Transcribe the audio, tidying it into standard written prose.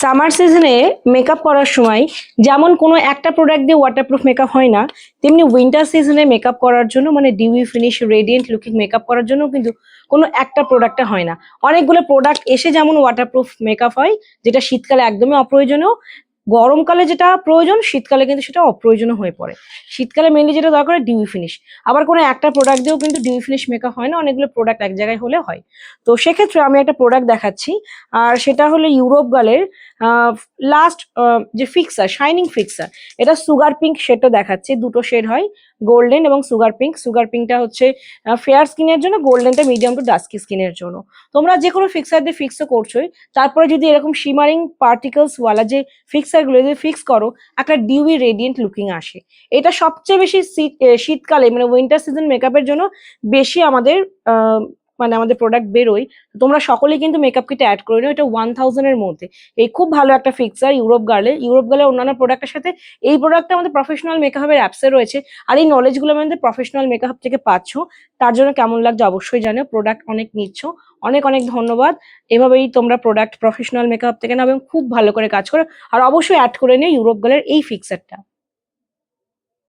Summer সিজনে makeup করার সময় যেমন কোনো একটা প্রোডাক্ট দিয়ে ওয়াটারপ্রুফ মেকআপ হয় না, তেমনি উইন্টার সিজনে মেকআপ করার জন্য মানে dewy finish radiant looking makeup করার জন্য কিন্তু কোনো একটা প্রোডাক্টে হয় না। অনেকগুলো প্রোডাক্ট এসে যেমন ওয়াটারপ্রুফ মেকআপ হয়, যেটা শীতকালে একদমই অপ্রয়োজনীয়। গরমকালে যেটা প্রয়োজন শীতকালে কিন্তু সেটা অপ্রয়োজনীয় হয়ে পড়ে। শীতকালে মেনলি যেটা দরকার ডিউই ফিনিশ। আবার কোনো একটা প্রোডাক্ট দিয়েও কিন্তু ডিউই ফিনিশ মেকআপ হয় না, অনেকগুলো প্রোডাক্ট এক জায়গায় হলে হয়। তো সেক্ষেত্রে আমি একটা প্রোডাক্ট দেখাচ্ছি, আর সেটা হলো ইউরোপ গালের লাস্ট যে ফিক্সার, শাইনিং ফিক্সার। এটা সুগার পিঙ্ক শেডটা দেখাচ্ছে, দুটো শেড হয়, গোল্ডেন এবং সুগার পিঙ্ক। সুগার পিঙ্কটা হচ্ছে ফেয়ার স্কিনের জন্য, গোল্ডেনটা মিডিয়াম টু ডাস্কি স্কিনের জন্য। তোমরা যে কোনো ফিক্সার দিয়ে ফিক্সও করছোই, তারপরে যদি এরকম শিমারিং পার্টিকলস ওয়ালা যে ফিক্সার গুলো যদি ফিক্স করো, একটা ডিউই রেডিয়েন্ট লুকিং আসে। এটা সবচেয়ে বেশি শীতকালে মানে উইন্টার সিজন মেকআপের জন্য বেশি আমাদের মানে আমাদের প্রোডাক্ট বেরোয়। তোমরা সকলেই কিন্তু মেকআপ কিটে অ্যাড করে নিও, এটা 1000 এর মধ্যে। এই খুব ভালো একটা ফিক্সার ইউরোপ গার্লের অন্যান্য প্রোডাক্টের সাথে এই প্রোডাক্টটা আমাদের প্রফেশনাল মেকআপের অ্যাপসে রয়েছে। আর এই নলেজগুলো আমাদের প্রফেশনাল মেকআপ থেকে পাচ্ছ। তার জন্য কেমন লাগছে অবশ্যই জানিও। প্রোডাক্ট অনেক নিচ্ছ, অনেক অনেক ধন্যবাদ। এভাবেই তোমরা প্রোডাক্ট প্রফেশনাল মেকআপ থেকে নাও এবং খুব ভালো করে কাজ করো। আর অবশ্যই অ্যাড করে নিও ইউরোপ গার্লের এই ফিক্সারটা।